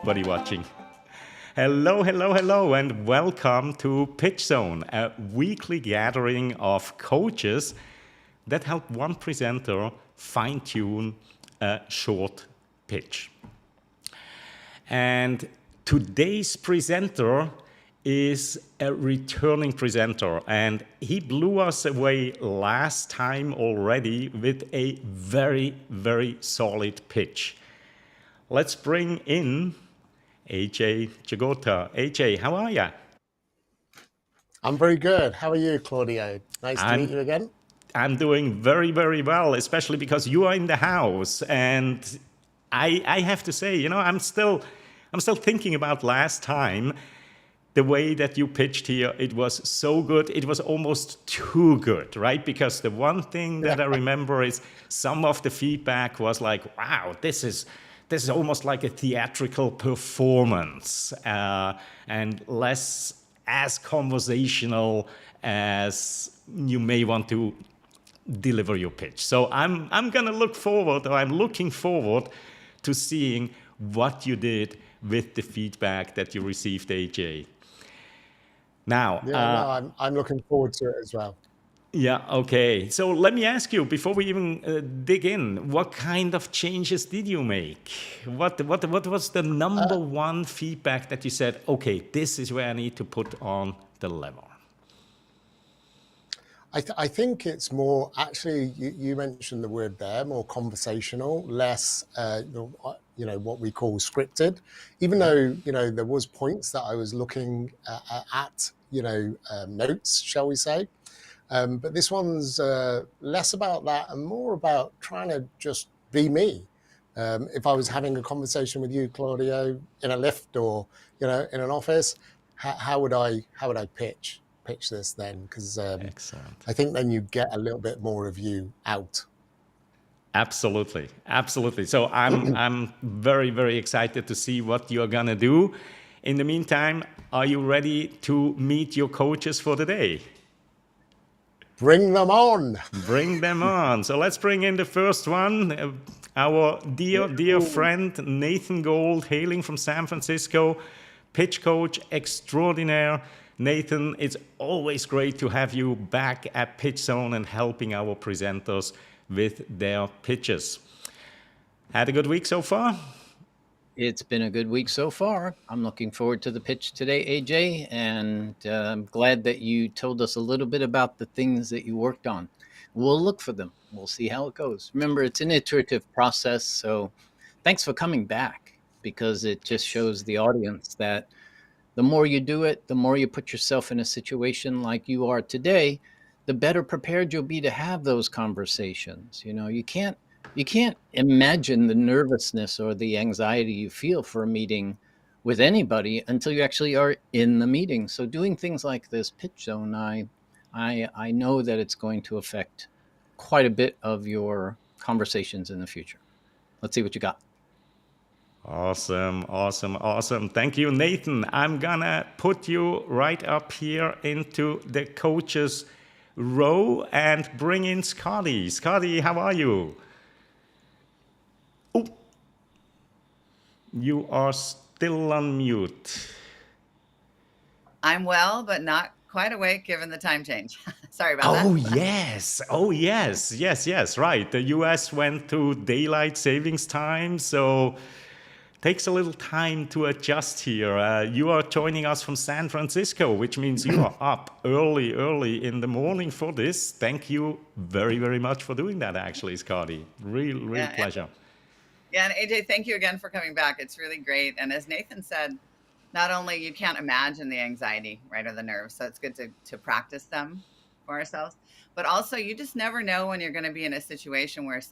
everybody watching. Hello, hello, hello, and welcome to PitchZone, a weekly gathering of coaches that help one presenter fine-tune a short pitch. And today's presenter is a returning presenter, and he blew us away last time already with a very, very solid pitch. Let's bring in Ajay Jagota. Ajay, how are you? I'm very good. How are you, Claudio? Nice to meet you I'm again. I'm doing very, very well, especially because you are in the house. And I have to say, I'm still thinking about last time, the way that you pitched here. It was so good. It was almost too good, right? Because the one thing that I remember is some of the feedback was like, wow, this is almost like a theatrical performance, and less as conversational as you may want to deliver your pitch. So I'm looking forward to seeing what you did with the feedback that you received, AJ. Now, Yeah, no, I'm looking forward to it as well. yeah, okay. So let me ask you before we even dig in, what kind of changes did you make? What was the number one feedback that you said, okay, this is where I need to put on the lever? I think it's more, actually, you mentioned the word there, more conversational, less, what we call scripted. Even though, there was points that I was looking at, notes, shall we say. But this one's less about that and more about trying to just be me. If I was having a conversation with you, Claudio, in a lift or in an office, how would I pitch this then? Because Excellent. I think then you get a little bit more of you out. Absolutely, absolutely. So I'm very, very excited to see what you're gonna do. In the meantime, are you ready to meet your coaches for the day? Bring them on. Bring them on. So let's bring in the first one, our dear friend Nathan Gold, hailing from San Francisco, pitch coach extraordinaire. Nathan, it's always great to have you back at PitchZone and helping our presenters with their pitches. Had a good week so far? It's been a good week so far. I'm looking forward to the pitch today, AJ, and I'm glad that you told us a little bit about the things that you worked on. We'll look for them. We'll see how it goes. Remember, it's an iterative process, so thanks for coming back, because it just shows the audience that the more you do it, the more you put yourself in a situation like you are today, the better prepared you'll be to have those conversations. You can't imagine the nervousness or the anxiety you feel for a meeting with anybody until you actually are in the meeting. So doing things like this pitch zone, I know that it's going to affect quite a bit of your conversations in the future. Let's see what you got. Awesome, awesome, awesome. Thank you, Nathan. I'm gonna put you right up here into the coaches row and bring in Scotty. Scotty, how are you? Oh, you are still on mute. I'm well, but not quite awake given the time change. Sorry about that. Oh, yes. Oh, yes. Yes, yes, right. The US went to daylight savings time, so takes a little time to adjust here. You are joining us from San Francisco, which means you are up early in the morning for this. Thank you very, very much for doing that, actually, Scotty. Real pleasure. Yeah, and AJ, thank you again for coming back. It's really great. And as Nathan said, not only you can't imagine the anxiety, right, or the nerves, so it's good to practice them for ourselves, but also you just never know when you're going to be in a situation where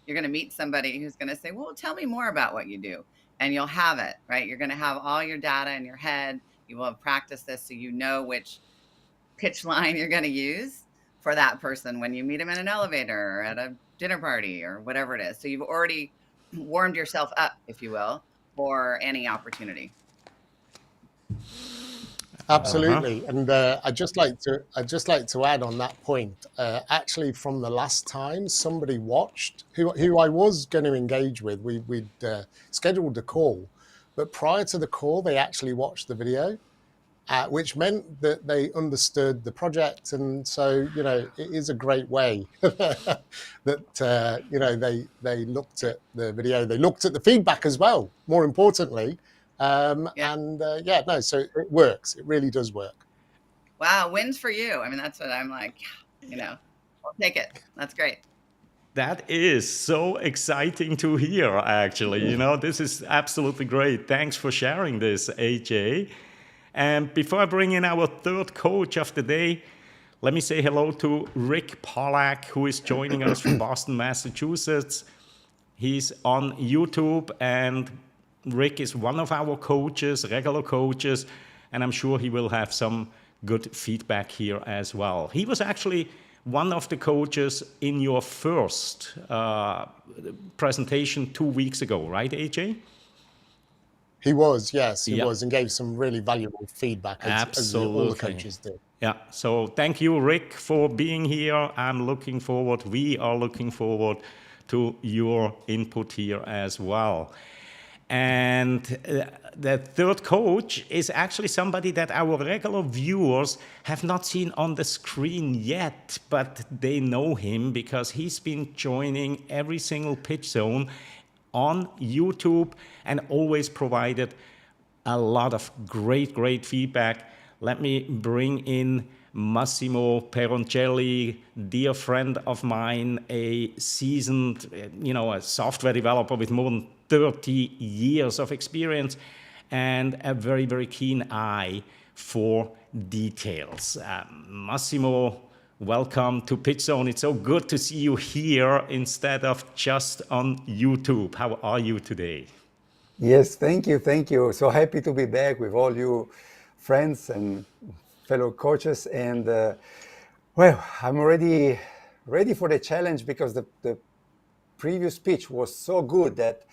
you're going to meet somebody who's going to say, well, tell me more about what you do. And you'll have it, right? You're going to have all your data in your head. You will have practiced this, so you know which pitch line you're going to use for that person when you meet them in an elevator or at a dinner party or whatever it is. So you've already warmed yourself up, if you will, for any opportunity. Absolutely, and I'd just like to add on that point. Actually, from the last time, somebody watched who I was going to engage with. We'd scheduled a call, but prior to the call, they actually watched the video, which meant that they understood the project. And so, it is a great way that, they looked at the video, they looked at the feedback as well, more importantly. So it works. It really does work. Wow, wins for you. I mean, that's what I'm like, I'll take it. That's great. That is so exciting to hear, actually. This is absolutely great. Thanks for sharing this, AJ. And before I bring in our third coach of the day, let me say hello to Rick Pollack, who is joining us from Boston, Massachusetts. He's on YouTube, and Rick is one of our coaches, regular coaches, and I'm sure he will have some good feedback here as well. He was actually one of the coaches in your first presentation 2 weeks ago, right, AJ? He was, yes, he Yeah. was, and gave some really valuable feedback, as all the coaches did. Yeah, so thank you, Rick, for being here. We are looking forward to your input here as well. And the third coach is actually somebody that our regular viewers have not seen on the screen yet, but they know him because he's been joining every single PitchZone on YouTube and always provided a lot of great feedback. Let me bring in Massimo Peroncelli, dear friend of mine, a seasoned, a software developer with more than 30 years of experience and a very keen eye for details. Massimo, welcome to PitchZone. It's so good to see you here instead of just on YouTube. How are you today? Yes, thank you. So happy to be back with all you friends and fellow coaches. And I'm already ready for the challenge because the previous pitch was so good that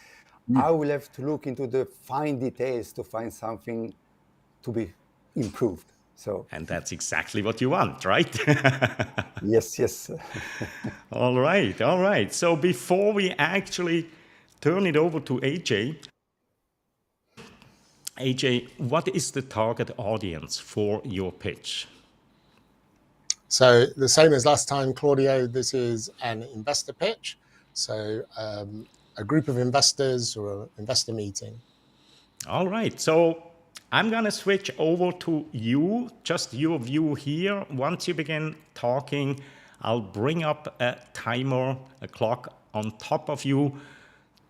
I will have to look into the fine details to find something to be improved. And that's exactly what you want, right? Yes. All right. So before we actually turn it over to AJ, what is the target audience for your pitch? So the same as last time, Claudio, this is an investor pitch. So a group of investors or an investor meeting. All right. So I'm going to switch over to you, just your view here. Once you begin talking, I'll bring up a timer, a clock on top of you,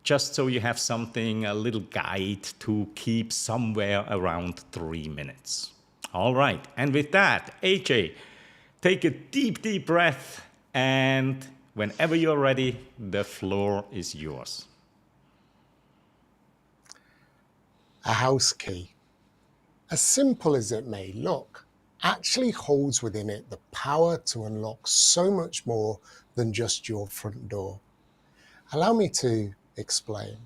just so you have something, a little guide to keep somewhere around 3 minutes. All right. And with that, AJ, take a deep breath, and whenever you're ready, the floor is yours. A house key, as simple as it may look, actually holds within it the power to unlock so much more than just your front door. Allow me to explain.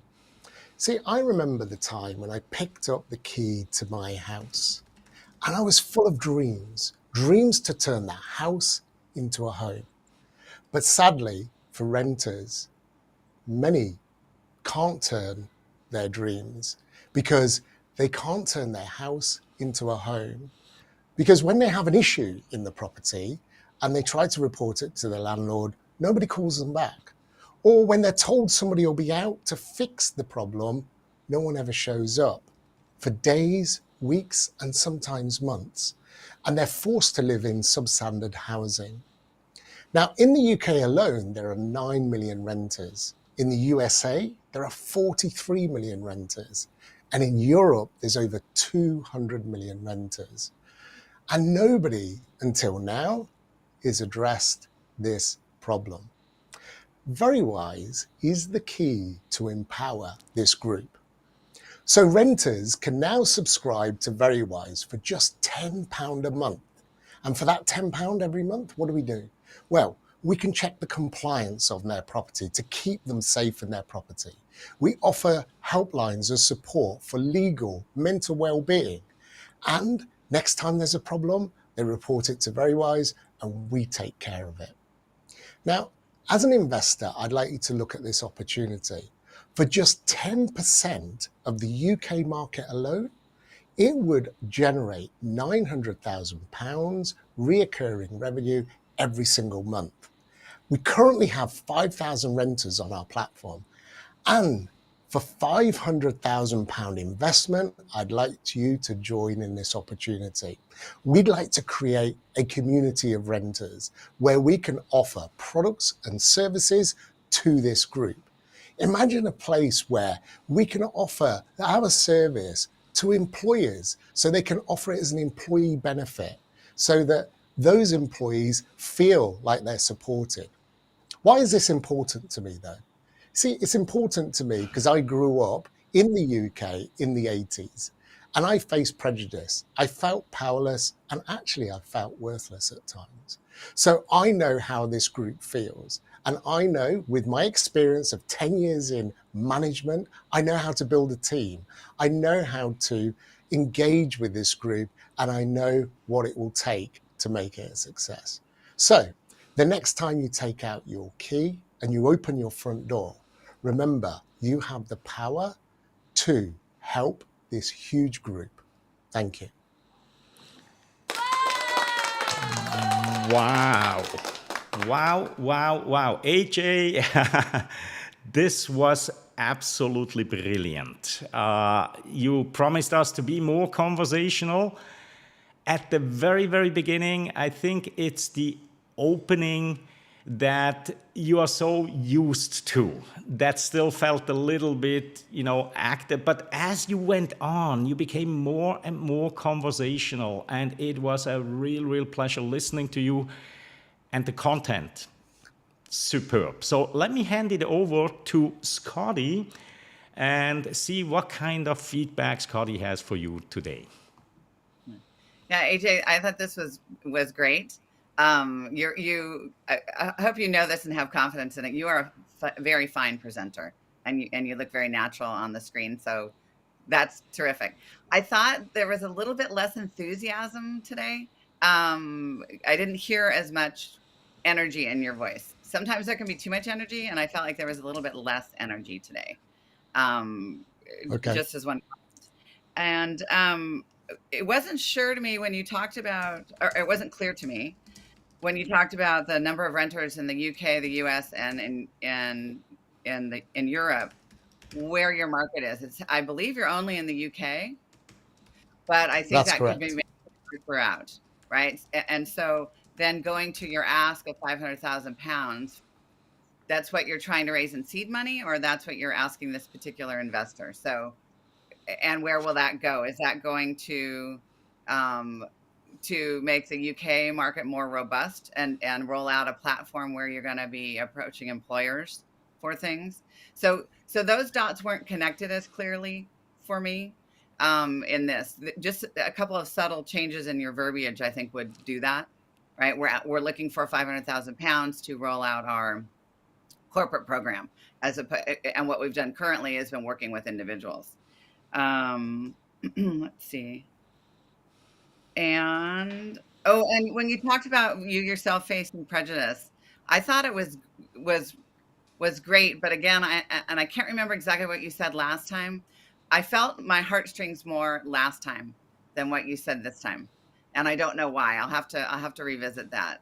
See, I remember the time when I picked up the key to my house, and I was full of dreams to turn that house into a home. But sadly, for renters, many can't turn their dreams because they can't turn their house into a home. Because when they have an issue in the property and they try to report it to the landlord, nobody calls them back. Or when they're told somebody will be out to fix the problem, no one ever shows up for days, weeks, and sometimes months. And they're forced to live in substandard housing. Now, in the UK alone, there are 9 million renters. In the USA, there are 43 million renters. And in Europe, there's over 200 million renters. And nobody, until now, has addressed this problem. Veriwise is the key to empower this group. So renters can now subscribe to Veriwise for just £10 a month. And for that £10 every month, what do? Well, we can check the compliance of their property to keep them safe in their property. We offer helplines of support for legal, mental well-being. And next time there's a problem, they report it to Veriwise and we take care of it. Now, as an investor, I'd like you to look at this opportunity. For just 10% of the UK market alone, it would generate £900,000 reoccurring revenue every single month. We currently have 5,000 renters on our platform. And for £500,000 investment, I'd like you to join in this opportunity. We'd like to create a community of renters where we can offer products and services to this group. Imagine a place where we can offer our service to employers so they can offer it as an employee benefit so that those employees feel like they're supported. Why is this important to me though? See, it's important to me because I grew up in the UK in the 80s and I faced prejudice. I felt powerless and actually I felt worthless at times. So I know how this group feels. And I know with my experience of 10 years in management, I know how to build a team. I know how to engage with this group and I know what it will take to make it a success. So the next time you take out your key and you open your front door, remember, you have the power to help this huge group. Thank you. Wow. Wow, wow, wow. AJ, this was absolutely brilliant. You promised us to be more conversational. At the very, very beginning, I think it's the opening that you are so used to that still felt a little bit, active. But as you went on, you became more and more conversational. And it was a real, real pleasure listening to you and the content. Superb. So let me hand it over to Scotty and see what kind of feedback Scotty has for you today. Yeah, AJ, I thought this was great. I hope you know this and have confidence in it. You are a very fine presenter, and you look very natural on the screen. So that's terrific. I thought there was a little bit less enthusiasm today. I didn't hear as much energy in your voice. Sometimes there can be too much energy, and I felt like there was a little bit less energy today. Okay. Just as one. And it wasn't sure to me when you talked about, or it wasn't clear to me when you talked about the number of renters in the UK, the US, and in Europe, where your market is. I believe you're only in the UK, but I think that's correct. Could be made throughout, right? And so then going to your ask of £500,000, that's what you're trying to raise in seed money, or that's what you're asking this particular investor. So, and where will that go? Is that going to make the UK market more robust and roll out a platform where you're going to be approaching employers for things? So those dots weren't connected as clearly for me in this. Just a couple of subtle changes in your verbiage, I think, would do that, right? We're looking for £500,000 to roll out our corporate program, and what we've done currently has been working with individuals. Let's see. And when you talked about you yourself facing prejudice, I thought it was great. But again, I can't remember exactly what you said last time. I felt my heartstrings more last time than what you said this time, and I don't know why. I'll have to revisit that.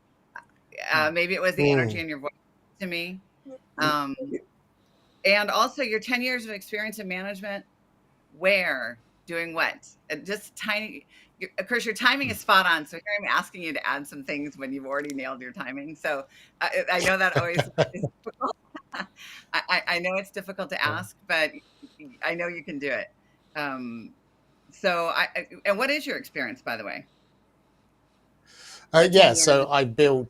Maybe it was the energy in your voice to me. And also your 10 years of experience in management. Where? Doing what? Just tiny. Of course, your timing is spot on. So here I'm asking you to add some things when you've already nailed your timing. So I know that always is difficult. I know it's difficult to ask, but I know you can do it. And what is your experience, by the way? So I built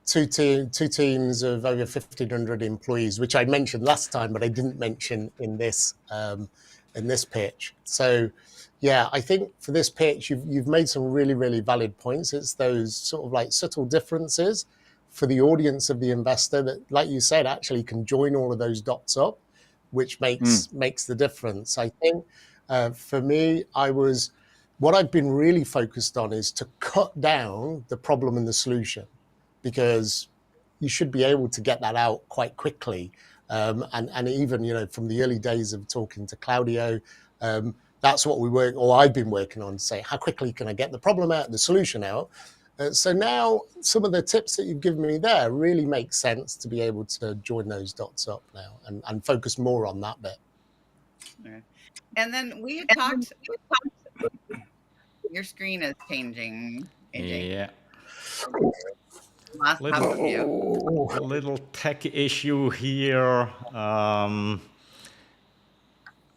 two teams of over 1,500 employees, which I mentioned last time, but I didn't mention in this pitch. So, yeah, I think for this pitch, you've made some really, really valid points. It's those sort of like subtle differences for the audience of the investor that, like you said, actually can join all of those dots up, which makes the difference. I think for me, what I've been really focused on is to cut down the problem and the solution, because you should be able to get that out quite quickly And even, from the early days of talking to Claudio, that's what I've been working on, to say, how quickly can I get the problem out, the solution out? So now some of the tips that you've given me there really make sense to be able to join those dots up now and focus more on that bit. Okay. And then we had talked, your screen is changing, AJ. Yeah. Last half of you. Little tech issue here.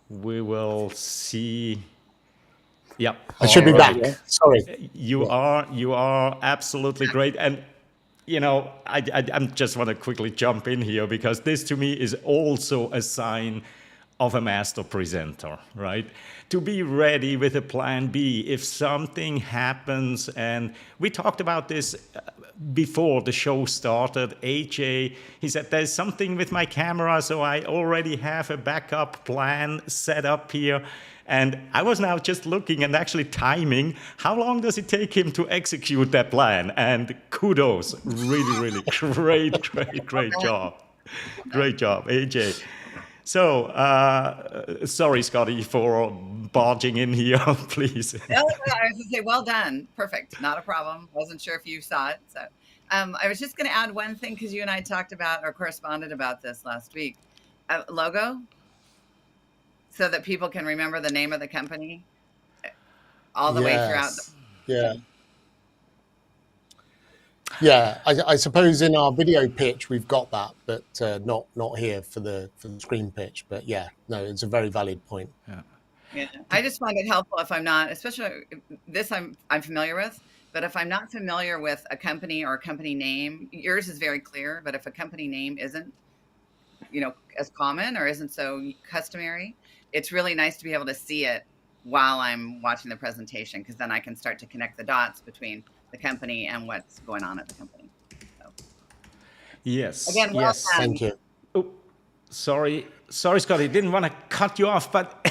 We will see. Yeah. I should be Alright. back. Sorry. You are absolutely great. And I just want to quickly jump in here, because this to me is also a sign of a master presenter, right? To be ready with a plan B if something happens. And we talked about this before the show started. AJ, he said, there's something with my camera, so I already have a backup plan set up here. And I was now just looking and actually timing, how long does it take him to execute that plan? And kudos, really great job. Great job, AJ. So, sorry, Scotty, for barging in here, please. No, I was going to say, well done. Perfect. Not a problem. Wasn't sure if you saw it. So I was just going to add one thing, because you and I talked about or corresponded about this last week. Logo, so that people can remember the name of the company all the way throughout. Yeah, I suppose in our video pitch we've got that, but not here for the screen pitch. But yeah, no, it's a very valid point. Yeah, I just find it helpful if I'm not, especially this I'm familiar with, but if I'm not familiar with a company or a company name, yours is very clear. But if a company name isn't, as common or isn't so customary, it's really nice to be able to see it while I'm watching the presentation, because then I can start to connect the dots between the company and what's going on at the company. So. Yes. Again, well yes. done. Thank you. Oh, sorry, Scotty. Didn't want to cut you off, but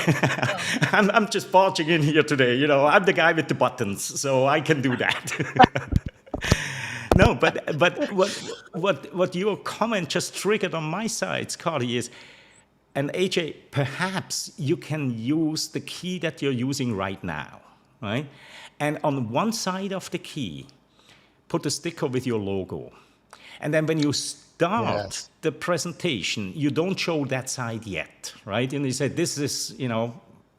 I'm just barging in here today. I'm the guy with the buttons, so I can do that. No, but what your comment just triggered on my side, Scotty, is, and AJ, perhaps you can use the key that you're using right now, right? And on one side of the key, put a sticker with your logo. And then when you start the presentation, you don't show that side yet, right? And you say, this is,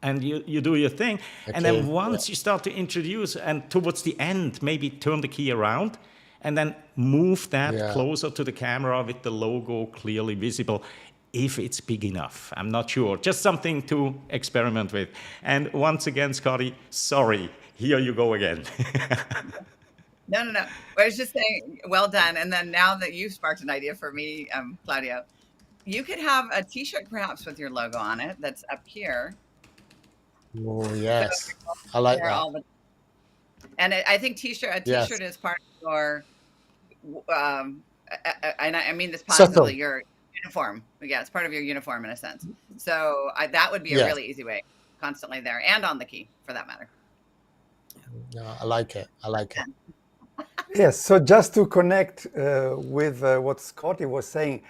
and you do your thing. Okay. And then once you start to introduce, and towards the end, maybe turn the key around, and then move that closer to the camera with the logo clearly visible, if it's big enough. I'm not sure. Just something to experiment with. And once again, Scotty, sorry. Here you go again. No. I was just saying, well done. And then now that you've sparked an idea for me, Claudio, you could have a T-shirt perhaps with your logo on it that's up here. Oh, yes. I like that. And I think a T-shirt is part of your, and I mean this positively, your uniform. Yeah, it's part of your uniform in a sense. So that would be a really easy way, constantly there, and on the key for that matter. No, I like it. Yes, so just to connect with what Scotty was saying,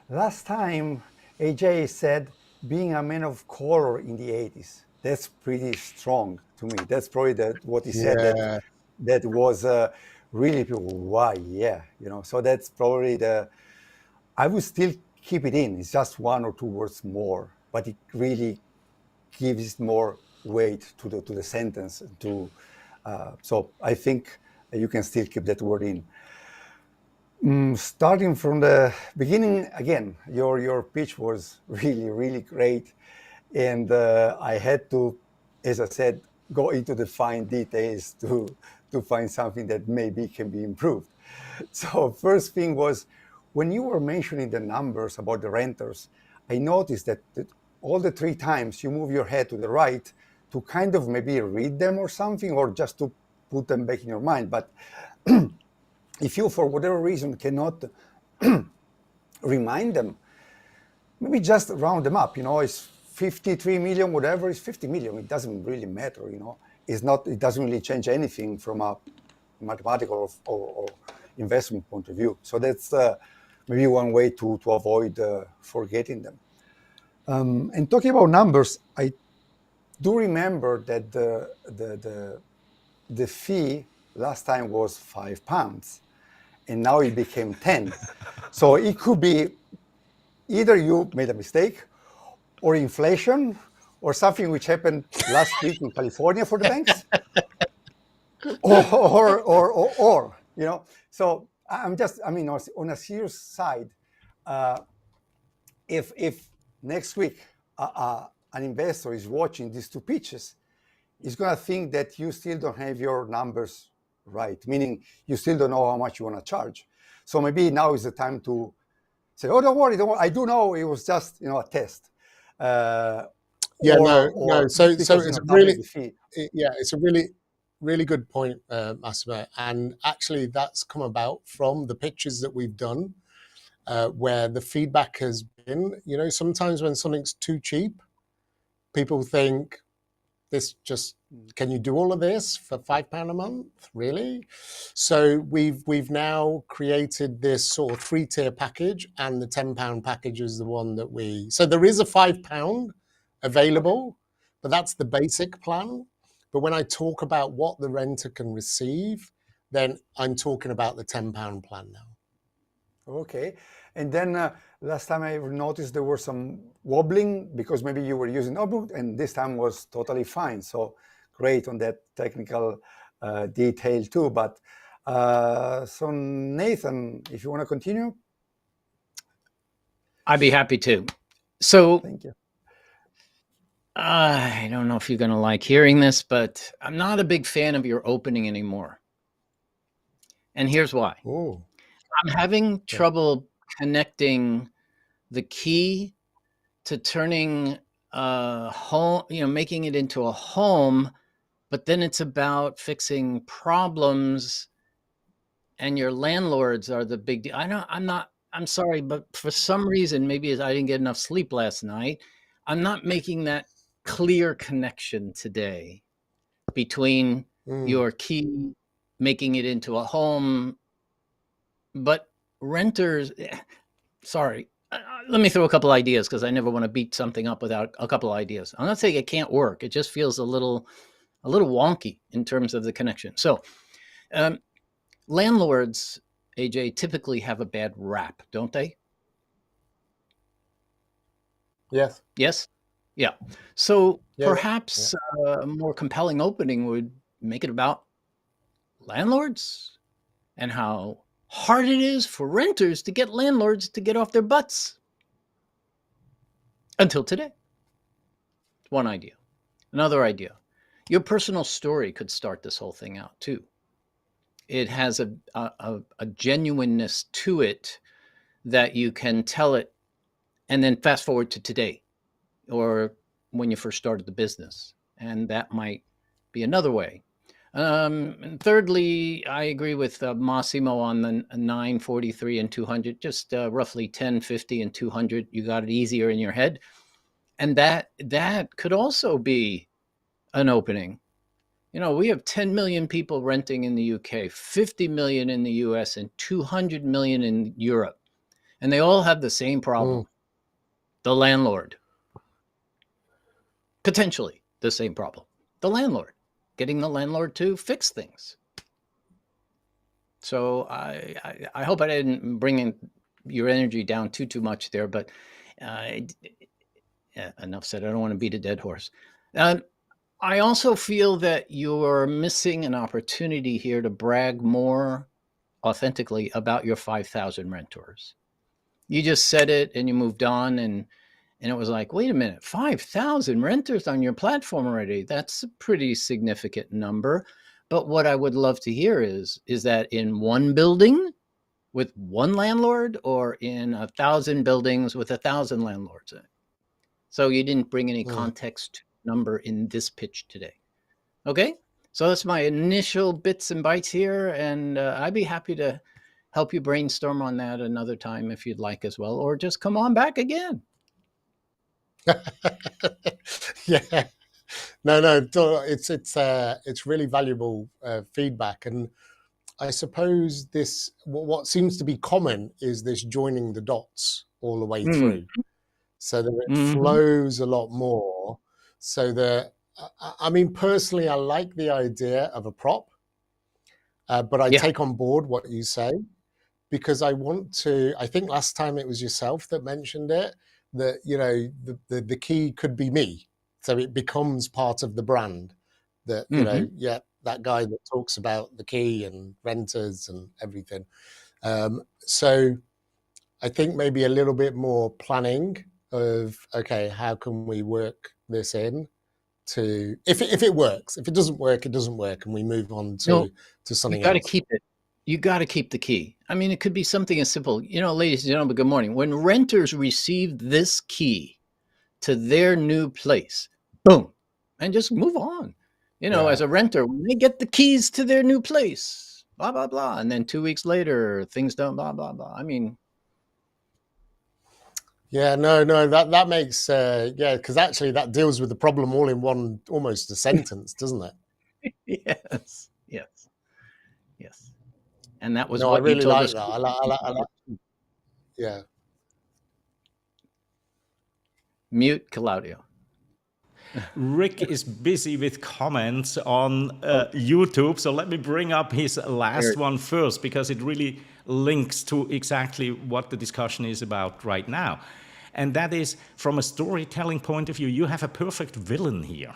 last time AJ said being a man of color in the 80s. That's pretty strong to me. That's probably what he said that was really people, why, so that's probably I would still keep it in. It's just one or two words more, but it really gives more weight to the sentence. So I think you can still keep that word in. Starting from the beginning, again, your pitch was really great. And I had to, as I said, go into the fine details to find something that maybe can be improved. So first thing was, when you were mentioning the numbers about the renters, I noticed that all the 3 times you move your head to the right to kind of maybe read them or something, or just to put them back in your mind. But if you, for whatever reason, cannot remind them, maybe just round them up. It's 53 million, whatever, it's 50 million. It doesn't really matter, It doesn't really change anything from a mathematical or investment point of view. So that's maybe one way to avoid forgetting them. And talking about numbers, I do remember that the fee last time was £5, and now it became 10. So it could be either you made a mistake, or inflation, or something which happened last week in California for the banks, or you know. So I'm just, I mean, on a serious side, if next week an investor is watching these two pitches, is going to think that you still don't have your numbers right, meaning you still don't know how much you want to charge. So maybe now is the time to say, "Oh, don't worry, I do know it was just a test." Yeah, or So because it's a doubling the fee. it's a really good point, Massimo. And actually, that's come about from the pitches that we've done, where the feedback has been, sometimes when something's too cheap, people think, can you do all of this for £5 a month? Really? So we've now created this sort of 3-tier package, and the £10 package is the one that so there is a £5 available, but that's the basic plan. But when I talk about what the renter can receive, then I'm talking about the £10 plan now. Okay. And then last time I noticed there was some wobbling because maybe you were using notebook, and this time was totally fine. So great on that technical detail too. But so Nathan, if you want to continue. I'd be happy to. So Thank you. I don't know if you're going to like hearing this, but I'm not a big fan of your opening anymore. And here's why. Oh. I'm having trouble connecting the key to turning a home, making it into a home, but then it's about fixing problems, and your landlords are the big deal. I'm sorry, but for some reason, maybe I didn't get enough sleep last night, I'm not making that clear connection today between your key making it into a home, but renters, sorry, let me throw a couple ideas because I never want to beat something up without a couple ideas. I'm not saying it can't work. It just feels a little wonky in terms of the connection. So landlords, AJ, typically have a bad rap, don't they? Yes. Yes? Yeah. So perhaps a more compelling opening would make it about landlords and how hard it is for renters to get landlords to get off their butts. Until today. One idea. Another idea. Your personal story could start this whole thing out too. It has a genuineness to it that you can tell it and then fast forward to today or when you first started the business. And that might be another way. And thirdly, I agree with Massimo on the 943 and 200, just roughly 10, 50 and 200. You got it easier in your head. And that could also be an opening. We have 10 million people renting in the UK, 50 million in the US, and 200 million in Europe. And they all have the same problem. The landlord. Potentially the same problem. The landlord. Getting the landlord to fix things. So I hope I didn't bring your energy down too much there, but enough said. I don't want to beat a dead horse. I also feel that you're missing an opportunity here to brag more authentically about your 5,000 renters. You just said it and you moved on, and it was like, wait a minute, 5,000 renters on your platform already. That's a pretty significant number. But what I would love to hear is that in one building with one landlord or in 1,000 buildings with 1,000 landlords in it? So you didn't bring any context number in this pitch today. Okay, so that's my initial bits and bytes here, and I'd be happy to help you brainstorm on that another time if you'd like as well, or just come on back again. Yeah, no, it's really valuable feedback, and I suppose what seems to be common is this joining the dots all the way Mm. through, so that it Mm-hmm. flows a lot more. So that I mean, personally, I like the idea of a prop, but I Yeah. take on board what you say, because I want to. I think last time it was yourself that mentioned it, that the key could be me, so it becomes part of the brand. That Mm-hmm. yeah, that guy that talks about the key and renters and everything. So I think maybe a little bit more planning of, okay, how can we work this in to, if it works. If it doesn't work, it doesn't work, and we move on No, to you something got to else. keep it. You got to keep the key. I mean, it could be something as simple, ladies and gentlemen, good morning. When renters received this key to their new place, boom, and just move on. Yeah. As a renter, when they get the keys to their new place, blah, blah, blah. And then 2 weeks later, things don't, blah, blah, blah. I mean, Yeah, no, that makes yeah, because actually that deals with the problem all in one, almost a sentence, doesn't it? yes, yes, yes. And that was No, I what you really told like us. that. I like yeah. Mute Claudio. Rick is busy with comments on Oh, YouTube, so let me bring up his there. last one first because it really links to exactly what the discussion is about right now. And that is, from a storytelling point of view, you have a perfect villain here.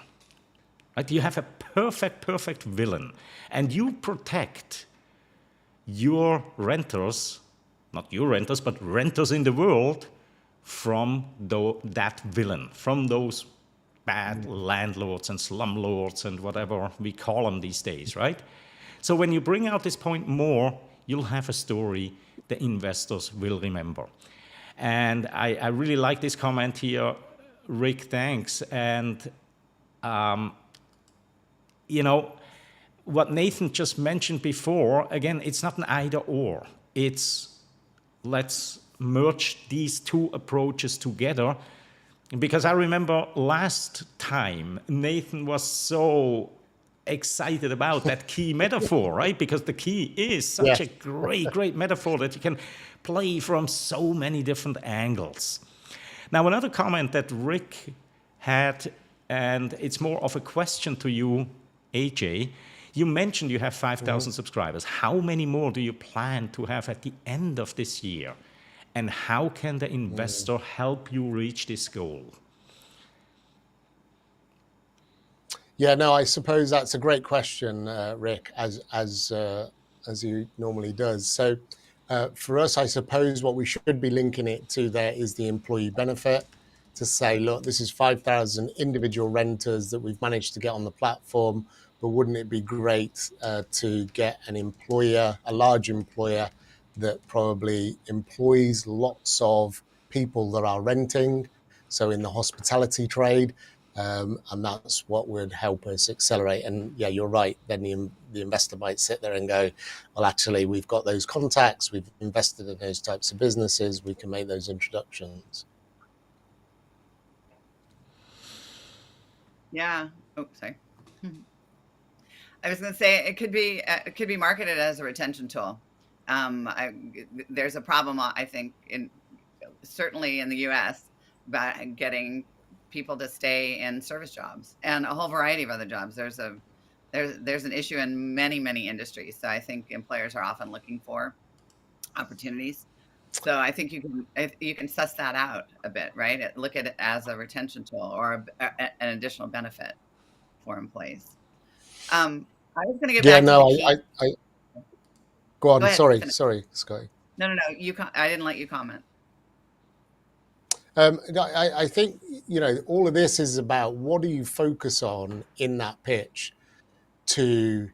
Right? You have a perfect villain. And you protect your renters, not your renters, but renters in the world from that villain, from those bad landlords and slumlords and whatever we call them these days, right? So when you bring out this point more, you'll have a story the investors will remember. And I really like this comment here, Rick, thanks. And, what Nathan just mentioned before, again, it's not an either or. It's let's merge these two approaches together. Because I remember last time Nathan was so excited about that key metaphor, right? Because the key is such Yeah. a great metaphor that you can play from so many different angles. Now, another comment that Rick had, and it's more of a question to you, AJ. You mentioned you have 5,000 subscribers. How many more do you plan to have at the end of this year? And how can the investor help you reach this goal? Yeah, no, I suppose that's a great question, Rick, as he normally does. So, for us, I suppose what we should be linking it to there is the employee benefit, to say, look, this is 5,000 individual renters that we've managed to get on the platform, but wouldn't it be great to get an employer, a large employer that probably employs lots of people that are renting, so in the hospitality trade. And that's what would help us accelerate. And yeah, you're right. Then the investor might sit there and go, well, actually, we've got those contacts. We've invested in those types of businesses. We can make those introductions. Yeah. Oh, sorry. I was going to say it could be marketed as a retention tool. There's a problem, I think, certainly in the U.S. about getting people to stay in service jobs and a whole variety of other jobs. There's an issue in many industries. So I think employers are often looking for opportunities. So I think you can suss that out a bit, right? Look at it as a retention tool or an additional benefit for employees. I was going to get Yeah, back to the no, key. I go Go on. ahead. Sorry, Finish. Scotty. No. I didn't let you comment. I think, all of this is about what do you focus on in that pitch to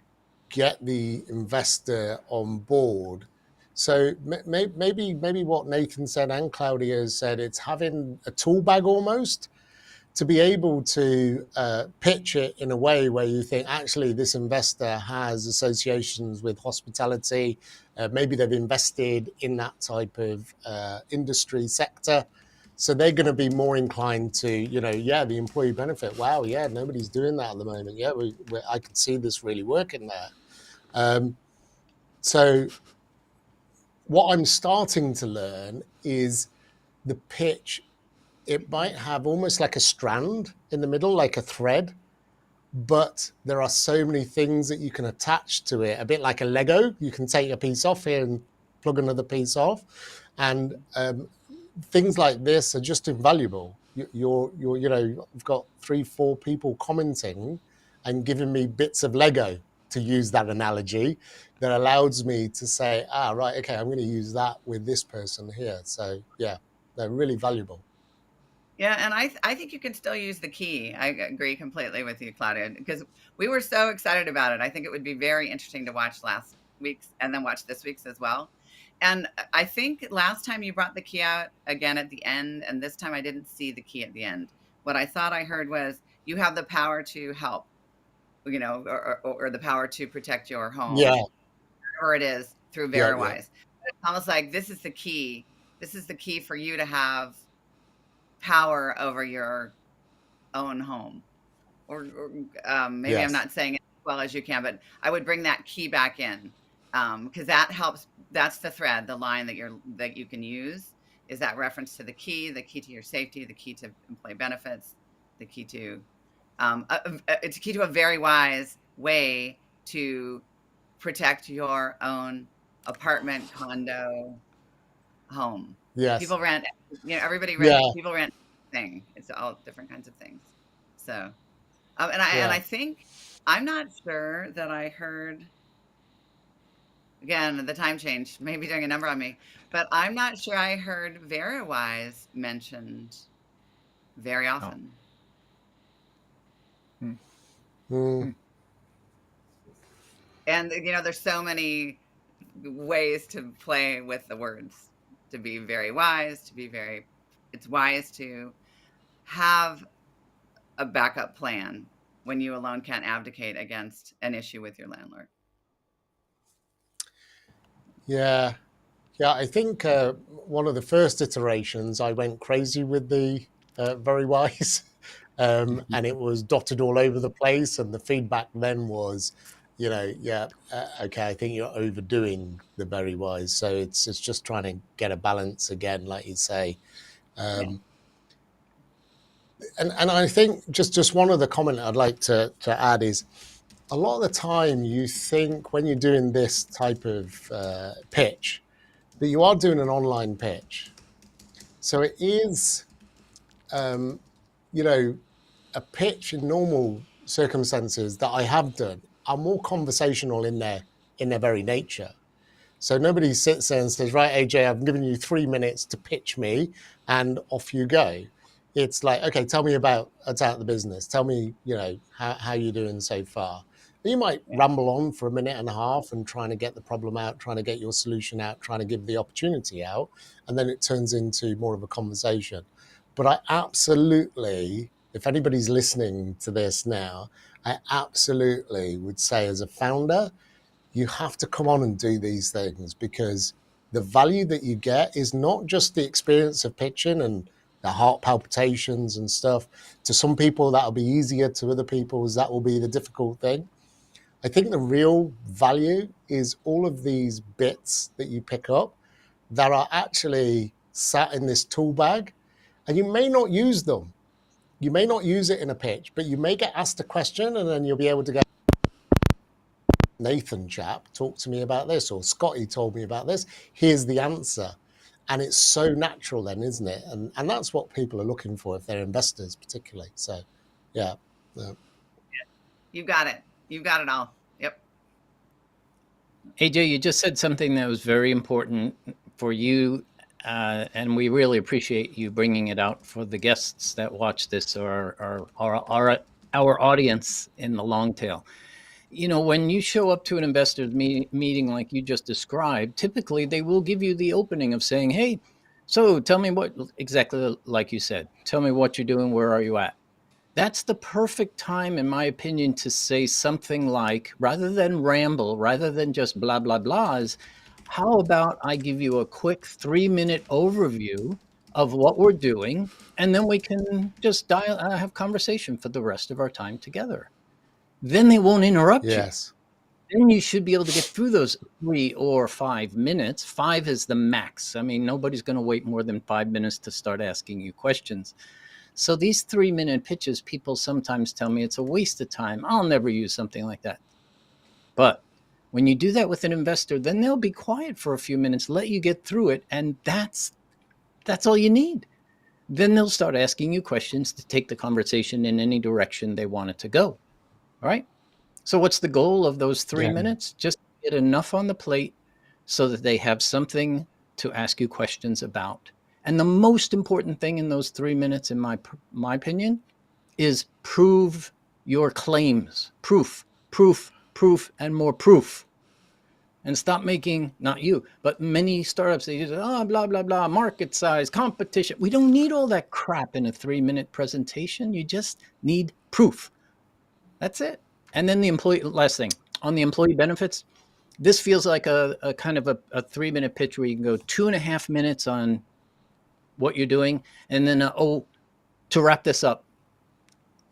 get the investor on board. So maybe what Nathan said and Claudia said, it's having a tool bag almost to be able to pitch it in a way where you think, actually, this investor has associations with hospitality. Maybe they've invested in that type of industry sector. So they're going to be more inclined to, the employee benefit. Wow, yeah, nobody's doing that at the moment. Yeah, I can see this really working there. So what I'm starting to learn is the pitch, it might have almost like a strand in the middle, like a thread, but there are so many things that you can attach to it, a bit like a Lego. You can take a piece off here and plug another piece off. And things like this are just invaluable. I've got 3-4 people commenting and giving me bits of Lego, to use that analogy, that allows me to say, right, okay, I'm going to use that with this person here. So yeah, they're really valuable. Yeah, and I think you can still use the key. I agree completely with you, Claudia, because we were so excited about it. I think it would be very interesting to watch last week's and then watch this week's as well. And I think last time you brought the key out again at the end, and this time I didn't see the key at the end. What I thought I heard was you have the power to help, or the power to protect your home, whatever it is, through Veriwise. It's almost like this is the key. This is the key for you to have power over your own home, or maybe I'm not saying it as well as you can, but I would bring that key back in, because that helps. That's the thread, the line that you can use is that reference to the key to your safety, the key to employee benefits, the key to it's a key to a very wise way to protect your own apartment, condo, home. Yes. People rent, everybody rents, people rent thing. It's all different kinds of things. So, and I think, I'm not sure that I heard, again, the time change may be doing a number on me, but I'm not sure I heard Veriwise mentioned very often. And, there's so many ways to play with the words, to be very wise, it's wise to have a backup plan when you alone can't abdicate against an issue with your landlord. Yeah, I think one of the first iterations, I went crazy with the Veriwise, and it was dotted all over the place. And the feedback then was, okay, I think you're overdoing the Veriwise. So it's just trying to get a balance again, like you say. And I think just one other comment I'd like to add is, a lot of the time you think when you're doing this type of pitch that you are doing an online pitch. So it is, a pitch in normal circumstances that I have done are more conversational in their very nature. So nobody sits there and says, right, AJ, I've given you 3 minutes to pitch me and off you go. It's like, okay, tell me about the business. Tell me, how you're doing so far. You might ramble on for a minute and a half and trying to get the problem out, trying to get your solution out, trying to give the opportunity out, and then it turns into more of a conversation. But I absolutely, if anybody's listening to this now, I absolutely would say, as a founder, you have to come on and do these things, because the value that you get is not just the experience of pitching and the heart palpitations and stuff. To some people, that'll be easier. To other people, that will be the difficult thing. I think the real value is all of these bits that you pick up that are actually sat in this tool bag, and you may not use them. You may not use it in a pitch, but you may get asked a question and then you'll be able to go, Nathan chap, talk to me about this, or Scotty told me about this. Here's the answer. And it's so natural then, isn't it? And that's what people are looking for if they're investors particularly. So, yeah. You got it. You've got it all. Yep. AJ, you just said something that was very important for you, and we really appreciate you bringing it out for the guests that watch this, or our audience in the long tail. When you show up to an investors meeting like you just described, typically they will give you the opening of saying, hey, so tell me what, exactly like you said, tell me what you're doing, where are you at? That's the perfect time, in my opinion, to say something like, rather than ramble, rather than just blah, blah, blah, is how about I give you a quick 3-minute overview of what we're doing, and then we can just have conversation for the rest of our time together. Then they won't interrupt you. then you should be able to get through those 3 or 5 minutes. 5 is the max. I mean, nobody's going to wait more than 5 minutes to start asking you questions. So these 3-minute pitches, people sometimes tell me it's a waste of time. I'll never use something like that. But when you do that with an investor, then they'll be quiet for a few minutes, let you get through it, and that's all you need. Then they'll start asking you questions to take the conversation in any direction they want it to go. All right? So what's the goal of those 3 minutes? Just get enough on the plate so that they have something to ask you questions about. And the most important thing in those 3 minutes, in my opinion, is prove your claims. Proof, and more proof. And stop making, not you, but many startups, they just, blah, blah, blah, market size, competition. We don't need all that crap in a 3-minute presentation. You just need proof. That's it. And then last thing, on the employee benefits, this feels like a kind of a 3-minute pitch where you can go 2.5 minutes on what you're doing. And then, to wrap this up,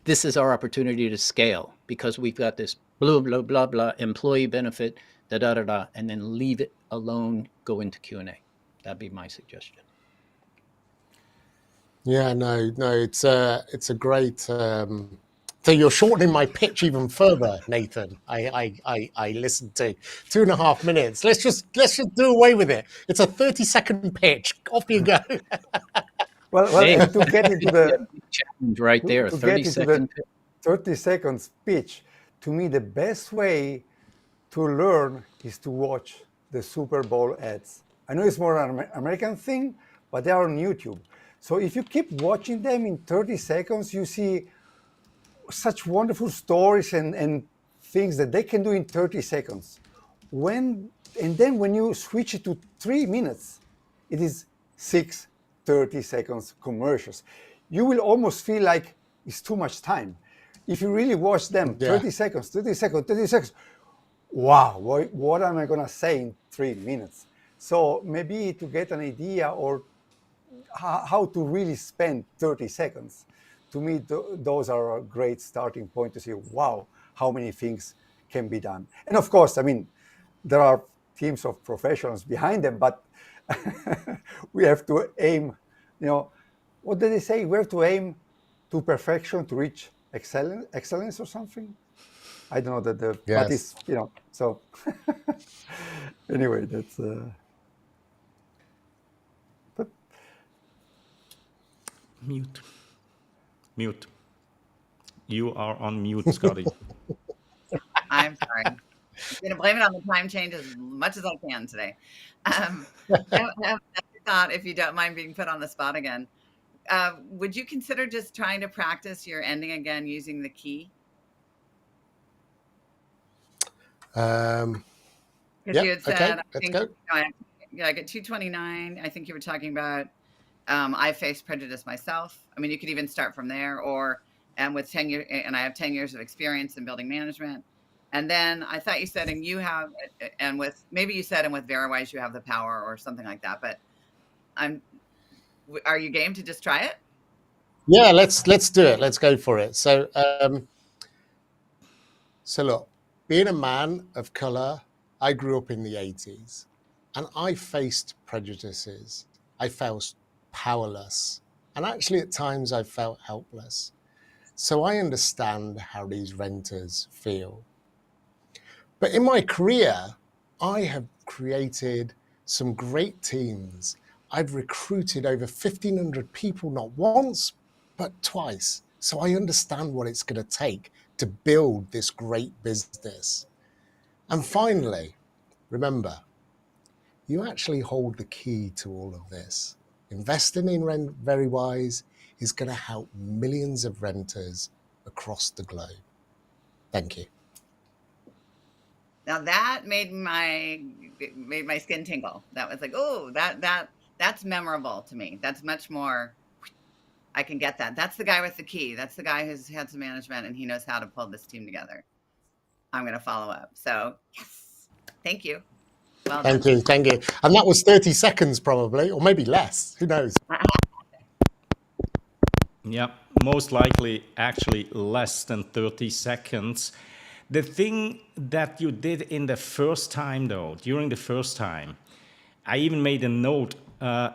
this is our opportunity to scale because we've got this blah, blah, blah, blah, employee benefit, da, and then leave it alone, go into Q&A. That'd be my suggestion. Yeah, no, it's a great. So you're shortening my pitch even further, Nathan. I listened to 2.5 minutes. Let's just do away with it. It's a 30-second pitch. Off you go. Well, and to get into the challenge right there, to 30-second pitch. 30 seconds pitch, to me, the best way to learn is to watch the Super Bowl ads. I know it's more an American thing, but they are on YouTube. So if you keep watching them in 30 seconds, you see such wonderful stories and things that they can do in 30 seconds. And then when you switch it to 3 minutes, it is 6 30 seconds commercials. You will almost feel like it's too much time. If you really watch them, 30 seconds, 30 seconds, 30 seconds, wow, what am I going to say in 3 minutes? So maybe to get an idea or how to really spend 30 seconds, to me, those are a great starting point to see, wow, how many things can be done. And of course, I mean, there are teams of professionals behind them, but we have to aim, what did they say? We have to aim to perfection to reach excellence or something. I don't know but it's, so anyway, that's, Mute. You are on mute, Scotty. I'm sorry. I'm going to blame it on the time change as much as I can today. I have a thought, if you don't mind being put on the spot again. Would you consider just trying to practice your ending again using the key? Because you had said, I think, like at 229, I think you were talking about, I faced prejudice myself. I mean, you could even start from there, and with 10 years, and I have 10 years of experience in building management. And then I thought you said, and you have, and with, maybe you said, and with Veriwise, you have the power or something like that. But are you game to just try it? Yeah, let's do it. Let's go for it. So, look, being a man of color, I grew up in the 80s and I faced prejudices. I felt powerless. And actually at times I felt helpless. So I understand how these renters feel. But in my career, I have created some great teams. I've recruited over 1,500 people, not once, but twice. So I understand what it's going to take to build this great business. And finally, remember, you actually hold the key to all of this. Investing in Veriwise is going to help millions of renters across the globe. Thank you. Now that made my skin tingle. That was like, oh, that's memorable to me. That's much more. I can get that. That's the guy with the key. That's the guy who's had some management and he knows how to pull this team together. I'm going to follow up. So yes, thank you. Well done. Thank you. And that was 30 seconds probably, or maybe less. Who knows? Yeah, most likely actually less than 30 seconds. The thing that you did in the first time, though, during the first time, I even made a note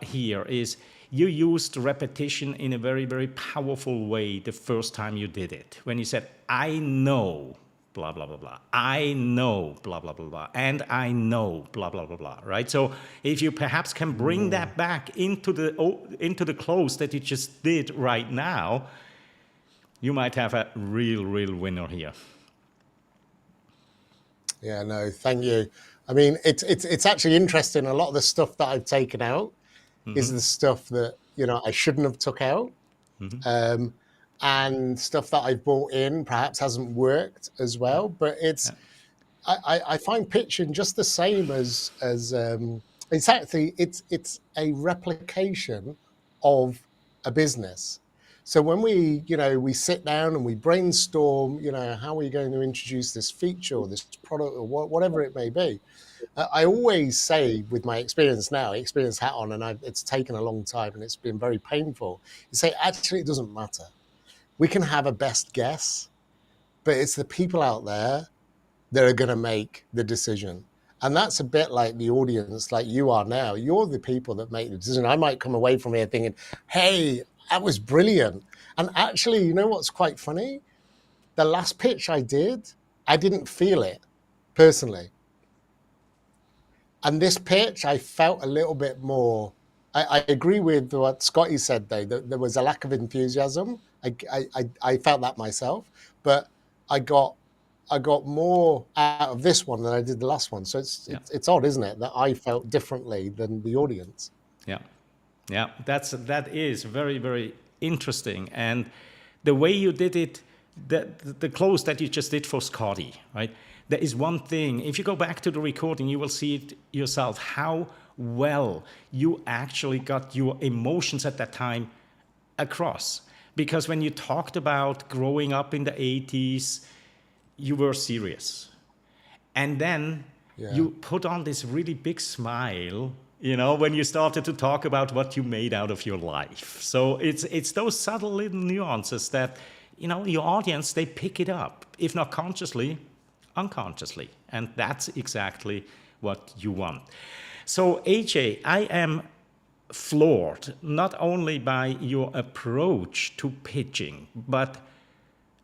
here, is you used repetition in a very, very powerful way the first time you did it. When you said, I know, blah, blah, blah, blah. I know, blah, blah, blah, blah. And I know, blah, blah, blah, blah, right? So if you perhaps can bring that back into the close that you just did right now, you might have a real winner here. Yeah, no, thank you. I mean, it's actually interesting. A lot of the stuff that I've taken out is the stuff that, I shouldn't have took out. And stuff that I've brought in perhaps hasn't worked as well. But I find pitching just the same as it's actually it's a replication of a business. So when we sit down and we brainstorm, how are we going to introduce this feature or this product or whatever it may be. I always say, with my experience hat on, and it's taken a long time and it's been very painful. You say, actually, it doesn't matter. We can have a best guess, but it's the people out there that are going to make the decision. And that's a bit like the audience, like you are now. You're the people that make the decision. I might come away from here thinking, hey, that was brilliant. And actually, you know what's quite funny? The last pitch I didn't feel it personally. And this pitch, I felt a little bit more. I agree with what Scotty said, though, that there was a lack of enthusiasm. I felt that myself, but I got more out of this one than I did the last one. So it's odd, isn't it, that I felt differently than the audience? Yeah, that is very, very interesting. And the way you did it, the close that you just did for Scotty, right? There is one thing, if you go back to the recording, you will see it yourself, how well you actually got your emotions at that time across. Because when you talked about growing up in the 80s, you were serious. And then you put on this really big smile, when you started to talk about what you made out of your life. So it's those subtle little nuances that, your audience, they pick it up, if not consciously, unconsciously. And that's exactly what you want. So AJ, I am floored not only by your approach to pitching, but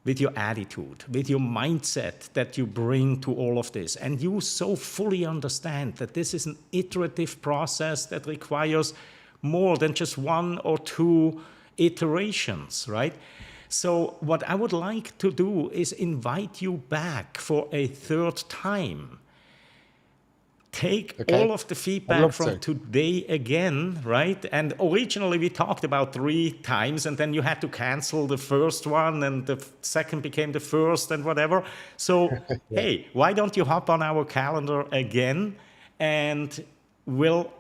with your attitude, with your mindset that you bring to all of this. And you so fully understand that this is an iterative process that requires more than just one or two iterations, right? So what I would like to do is invite you back for a third time. Take all of the feedback from today again, right? And originally we talked about 3 times, and then you had to cancel the first one, and the second became the first, and whatever. So, hey, why don't you hop on our calendar again, and we'll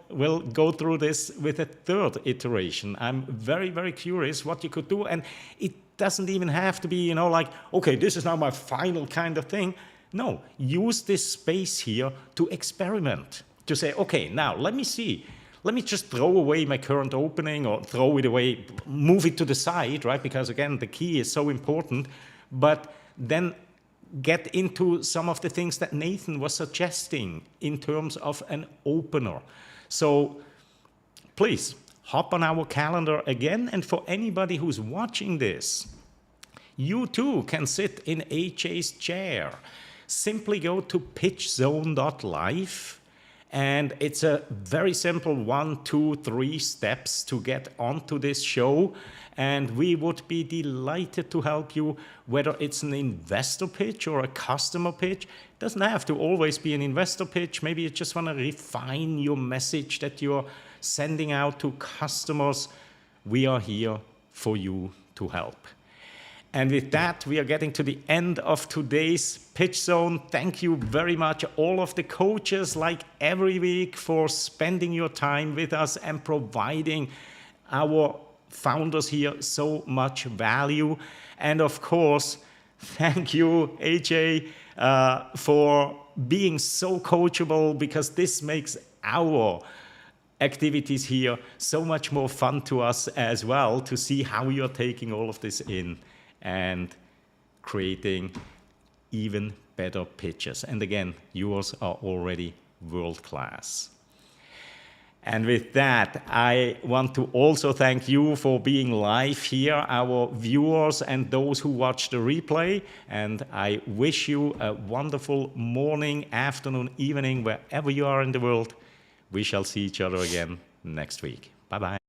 go through this with a third iteration. I'm very, very curious what you could do, and it doesn't even have to be, like, okay, this is now my final kind of thing. No, use this space here to experiment, to say, okay, now let me see. Let me just throw away my current opening or throw it away, move it to the side, right? Because again, the key is so important. But then get into some of the things that Nathan was suggesting in terms of an opener. So please hop on our calendar again. And for anybody who's watching this, you too can sit in AJ's chair. Simply go to pitchzone.live, and it's a very simple 1, 2, 3 steps to get onto this show. And we would be delighted to help you, whether it's an investor pitch or a customer pitch. It doesn't have to always be an investor pitch. Maybe you just want to refine your message that you're sending out to customers. We are here for you to help. And with that, we are getting to the end of today's Pitch Zone. Thank you very much, all of the coaches, like every week, for spending your time with us and providing our founders here so much value. And of course, thank you, AJ, for being so coachable, because this makes our activities here so much more fun to us as well, to see how you're taking all of this in and creating even better pitches. And again, yours are already world class. And with that, I want to also thank you for being live here, our viewers and those who watch the replay. And I wish you a wonderful morning, afternoon, evening, wherever you are in the world. We shall see each other again next week. Bye-bye.